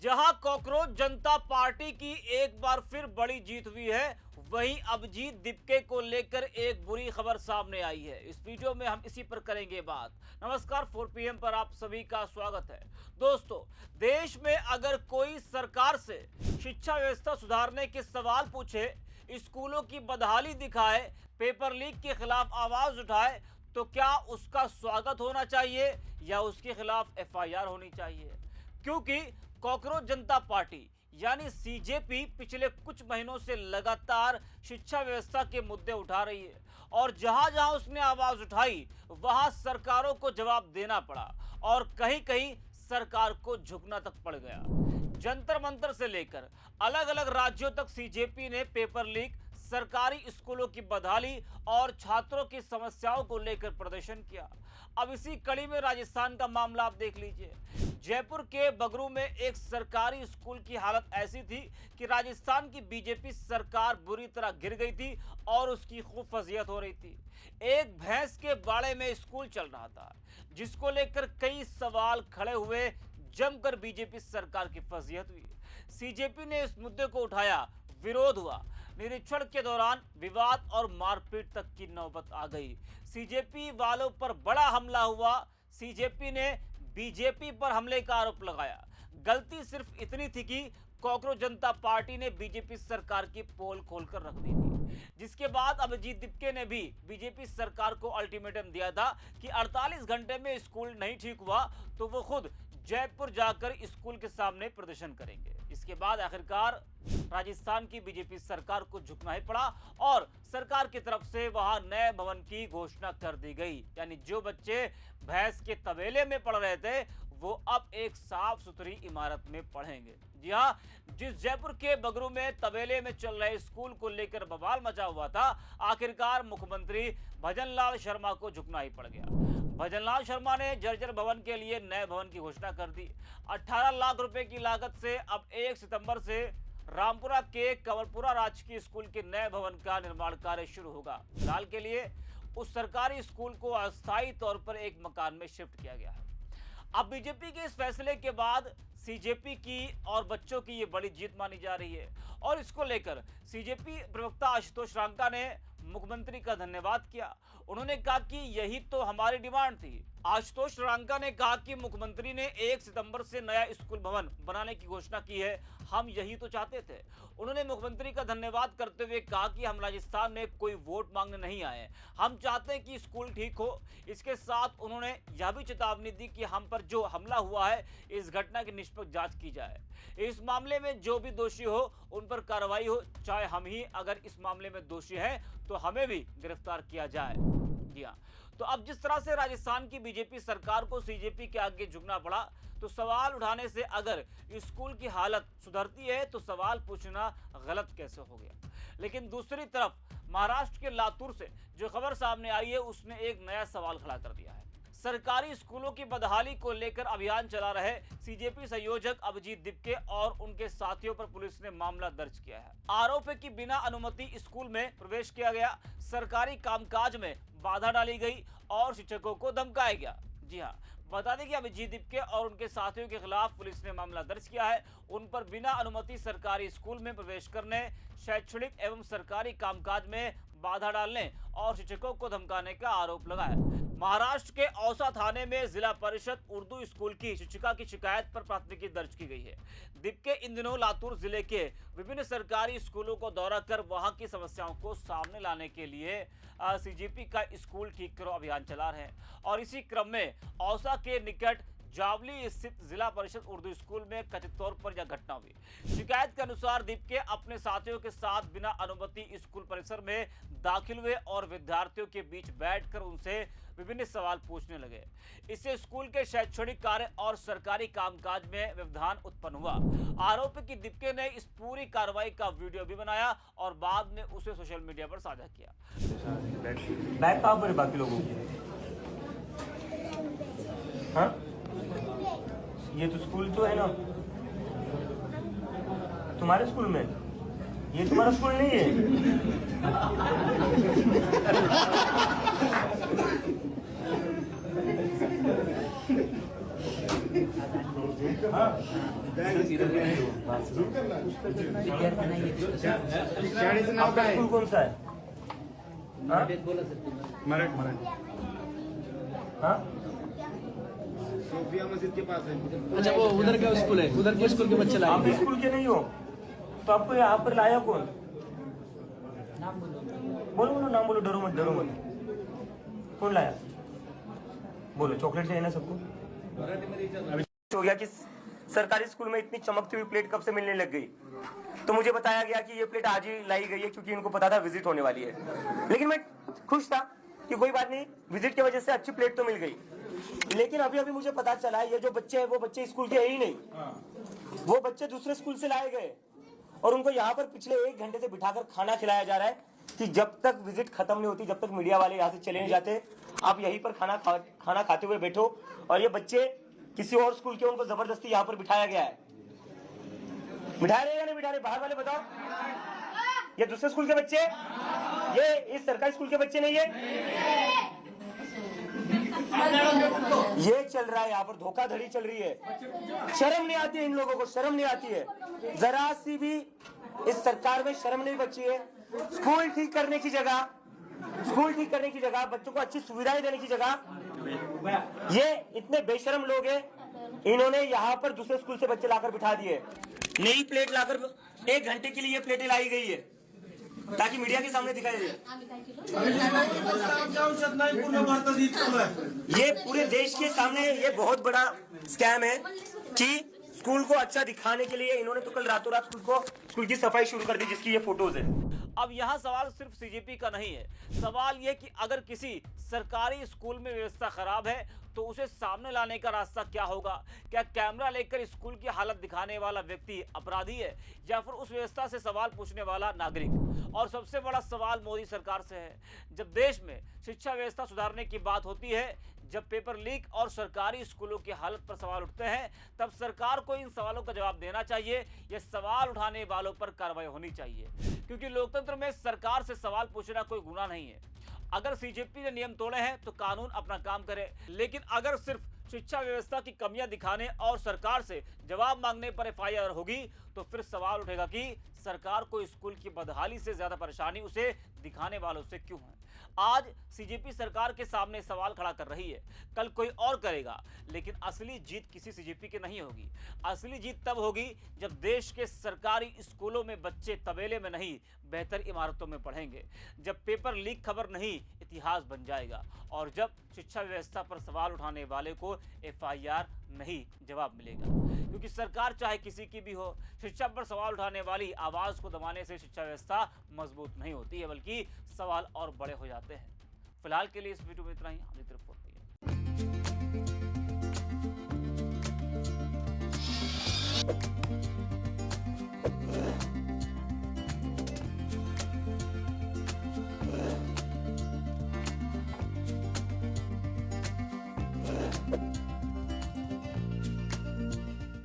जहां कॉकरोच जनता पार्टी की एक बार फिर बड़ी जीत हुई है, वहीं अभिजीत दीपके को लेकर एक बुरी खबर सामने आई है। इस वीडियो में हम इसी पर करेंगे बात। नमस्कार, 4 PM पर आप सभी का स्वागत है। दोस्तों, देश में अगर कोई सरकार से शिक्षा व्यवस्था सुधारने के सवाल पूछे, स्कूलों की बदहाली दिखाए, पेपर लीक के खिलाफ आवाज उठाए, तो क्या उसका स्वागत होना चाहिए या उसके खिलाफ FIR होनी चाहिए? क्योंकि कॉकरोच जनता पार्टी यानी CJP पिछले कुछ महीनों से लगातार शिक्षा व्यवस्था के मुद्दे उठा रही है और जहां जहां उसने आवाज उठाई वहां सरकारों को जवाब देना पड़ा और कहीं कहीं सरकार को झुकना तक पड़ गया। जंतर मंतर से लेकर अलग अलग राज्यों तक CJP ने पेपर लीक, सरकारी स्कूलों की बदहाली और छात्रों की समस्याओं को लेकर प्रदर्शन किया। अब इसी कड़ी में राजस्थान का मामला आप देख लीजिए। जयपुर के बगरू में एक सरकारी स्कूल की हालत ऐसी थी कि राजस्थान की BJP सरकार बुरी तरह गिर गई थी और उसकी खूब फजीहत हो रही थी। एक भैंस के बाड़े में स्कूल चल रहा था, जिसको लेकर कई सवाल खड़े हुए, जमकर BJP सरकार की फजीहत हुई। CJP ने इस मुद्दे को उठाया, विरोध हुआ, निरीक्षण के दौरान विवाद और मारपीट तक की नौबत आ गई। CJP वालों पर बड़ा हमला हुआ। CJP ने BJP पर हमले का आरोप लगाया। गलती सिर्फ इतनी थी कि कॉकरोच जनता पार्टी ने BJP सरकार की पोल खोलकर रख दी थी, जिसके बाद अभिजीत दीपके ने भी BJP सरकार को अल्टीमेटम दिया था कि 48 घंटे में स्कूल नहीं ठीक हुआ तो वो खुद जयपुर जाकर स्कूल के सामने प्रदर्शन करेंगे। इसके बाद आखिरकार राजस्थान की BJP सरकार को झुकना ही पड़ा और सरकार की तरफ से वहां नए भवन की घोषणा कर दी गई। यानी जो बच्चे भैंस के तबेले में पढ़ रहे थे वो अब एक साफ सुथरी इमारत में पढ़ेंगे। जी हाँ, जिस जयपुर के बगरू में तबेले में चल रहे स्कूल को लेकर बवाल मचा हुआ था, आखिरकार मुख्यमंत्री भजनलाल शर्मा को झुकना ही पड़ गया। भजनलाल शर्मा ने जर्जर भवन के लिए नए भवन की घोषणा कर दी। 18 लाख रुपए की लागत से अब 1 सितंबर से रामपुरा के कंवरपुरा राजकीय स्कूल के नए भवन का निर्माण कार्य शुरू होगा। फिलहाल के लिए उस सरकारी स्कूल को अस्थायी तौर पर एक मकान में शिफ्ट किया गया है। अब BJP के इस फैसले के बाद CJP की और बच्चों की ये बड़ी जीत मानी जा रही है और इसको लेकर CJP प्रवक्ता आशुतोष रांका ने मुख्यमंत्री का धन्यवाद किया। उन्होंने कहा कि यही तो हमारी डिमांड थी। आशुतोष रांका ने कहा कि मुख्यमंत्री ने 1 सितंबर से नया स्कूल भवन बनाने की घोषणा की है, हम यही तो चाहते थे। उन्होंने मुख्यमंत्री का धन्यवाद करते हुए कहा कि हम राजस्थान में कोई वोट मांगने नहीं आए, हम चाहते हैं कि स्कूल ठीक हो। इसके साथ उन्होंने यह भी चेतावनी दी कि हम पर जो हमला हुआ है, इस घटना की निष्पक्ष जांच की जाए। इस मामले में जो भी दोषी हो उन पर कार्रवाई हो, चाहे हम ही अगर इस मामले में दोषी हैं तो हमें भी गिरफ्तार किया जाए। जी हाँ, तो अब जिस तरह से राजस्थान की BJP सरकार को CJP के आगे झुकना पड़ा, तो सवाल उठाने से अगर स्कूल की हालत सुधरती है तो सवाल पूछना गलत कैसे हो गया। लेकिन दूसरी तरफ महाराष्ट्र के लातूर से जो खबर सामने आई है, उसने एक नया सवाल खड़ा कर दिया है। सरकारी स्कूलों की बदहाली को लेकर अभियान चला रहे CJP संयोजक अभिजीत दीपके और उनके साथियों पर पुलिस ने मामला दर्ज किया है। आरोप है कि बिना अनुमति स्कूल में प्रवेश किया गया, सरकारी कामकाज में बाधा डाली गई और शिक्षकों को धमकाया गया। जी हाँ, बता दें कि अभिजीत दीपके और उनके साथियों के खिलाफ पुलिस ने मामला दर्ज किया है। उन पर बिना अनुमति सरकारी स्कूल में प्रवेश करने, शैक्षणिक एवं सरकारी कामकाज में बाधा डालने और शिक्षकों को धमकाने का आरोप लगा है। महाराष्ट्र के औसा थाने में जिला परिषद उर्दू स्कूल की शिक्षिका की शिकायत पर प्राथमिकी दर्ज की गई है। दीपके इन दिनों लातूर जिले के विभिन्न सरकारी स्कूलों को दौरा कर वहां की समस्याओं को सामने लाने के लिए CJP का स्कूल ठीक करो अभियान चला रहे हैं और इसी क्रम में औसा के निकट जावली स्थित जिला परिषद उर्दू स्कूल में कथित तौर पर यह घटना हुई। शिकायत के अनुसार दीपके अपने साथियों के साथ बिना अनुमति स्कूल परिसर में दाखिल हुए और विद्यार्थियों के बीच बैठकर उनसे विभिन्न सवाल पूछने लगे। इससे स्कूल के शैक्षणिक कार्य और सरकारी कामकाज में व्यवधान उत्पन्न हुआ। आरोप है कि दीपके ने इस पूरी कार्रवाई का वीडियो भी बनाया और बाद में उसे सोशल मीडिया पर साझा किया। बैग कहाँ पर बाकी लोगों की? हाँ, ये तो स्कूल तो है ना तुम्हारे स्कूल में, ये तुम्हारा स्कूल नहीं है। शाळेचं नाव आपका काय स्कूल कौन सा है? हाँ? मराठ मराठ हाँ? सोफिया मस्जिद के पास है। अच्छा वो उधर का स्कूल है, उधर के स्कूल के बच्चे लाए आप स्कूल के नहीं हो तो आपको यहाँ पर लाया कौन? बोलो बोलो, नाम बोलो, डरो मत डरो मत। कौन लाया? बोलो, चॉकलेट चाहिए ना सबको? हो गया कि सरकारी स्कूल में इतनी चमकती हुई प्लेट कब से मिलने लग गई, तो मुझे बताया गया कि ये प्लेट आज ही लाई गई है क्योंकि इनको पता था विजिट होने वाली है। लेकिन मैं खुश था कि कोई बात नहीं, विजिट की वजह से अच्छी प्लेट तो मिल गई। लेकिन अभी अभी मुझे पता चला ये जो बच्चे हैं वो बच्चे स्कूल के है ही नहीं, वो बच्चे दूसरे स्कूल से लाए गए और उनको यहाँ पर पिछले 1 घंटे से बिठाकर खाना खिलाया जा रहा है कि जब तक विजिट खत्म नहीं होती, जब तक मीडिया वाले यहाँ से चले नहीं जाते, आप यहीं पर खाना खाते हुए बैठो। और ये बच्चे किसी और स्कूल के, उनको जबरदस्ती यहाँ पर बिठाया गया है। बिठा रहे या नहीं बिठा रहे, बाहर वाले बताओ। ये दूसरे स्कूल के बच्चे, ये इस सरकारी स्कूल के बच्चे नहीं है। ये चल रहा है यहाँ पर, धोखाधड़ी चल रही है। शर्म नहीं आती है इन लोगों को, शर्म नहीं आती है। जरा सी भी इस सरकार में शर्म नहीं बची है। स्कूल ठीक करने की जगह बच्चों को अच्छी सुविधाएं देने की जगह ये इतने बेशर्म लोग हैं, इन्होंने यहाँ पर दूसरे स्कूल से बच्चे लाकर बिठा दिए। नई प्लेट लाकर 1 घंटे के लिए ये प्लेटें लाई गई है ताकि मीडिया के सामने दिखाई दे। ये पूरे देश के सामने ये बहुत बड़ा स्कैम है कि स्कूल को अच्छा दिखाने के लिए इन्होंने तो कल रातों रात स्कूल की सफाई शुरू कर दी, जिसकी ये फोटोज है। अब यहाँ सवाल सिर्फ सीजेपी का नहीं है, सवाल ये कि अगर किसी सरकारी स्कूल में व्यवस्था खराब है तो उसे सामने लाने का रास्ता क्या होगा? क्या कैमरा लेकर स्कूल की हालत दिखाने वाला व्यक्ति अपराधी है या फिर उस व्यवस्था से सवाल पूछने वाला नागरिक? और सबसे बड़ा सवाल मोदी सरकार से है। जब देश में शिक्षा व्यवस्था सुधारने की बात होती है, जब पेपर लीक और सरकारी स्कूलों की हालत पर सवाल उठते हैं, तब सरकार को इन सवालों का जवाब देना चाहिए। ये सवाल उठाने वालों पर कार्रवाई होनी चाहिए, क्योंकि लोकतंत्र में सरकार से सवाल पूछना कोई गुनाह नहीं है। अगर सीजेपी ने नियम तोड़े हैं तो कानून अपना काम करे, लेकिन अगर सिर्फ शिक्षा व्यवस्था की कमियां दिखाने और सरकार से जवाब मांगने पर एफआईआर होगी तो फिर सवाल उठेगा कि सरकार को स्कूल की बदहाली से ज्यादा परेशानी उसे दिखाने वालों से क्यों है। आज सीजेपी सरकार के सामने सवाल खड़ा कर रही है, कल कोई और करेगा, लेकिन असली जीत किसी सीजेपी की नहीं होगी। असली जीत तब होगी जब देश के सरकारी स्कूलों में बच्चे तबेले में नहीं बेहतर इमारतों में पढ़ेंगे, जब पेपर लीक खबर नहीं इतिहास बन जाएगा, और जब शिक्षा व्यवस्था पर सवाल उठाने वाले को एफआईआर नहीं जवाब मिलेगा। क्योंकि सरकार चाहे किसी की भी हो, शिक्षा पर सवाल उठाने वाली आवाज को दबाने से शिक्षा व्यवस्था मजबूत नहीं होती है, बल्कि सवाल और बड़े हो जाते हैं। फिलहाल के लिए इस वीडियो में इतना ही। आदित्य रिपोर्ट।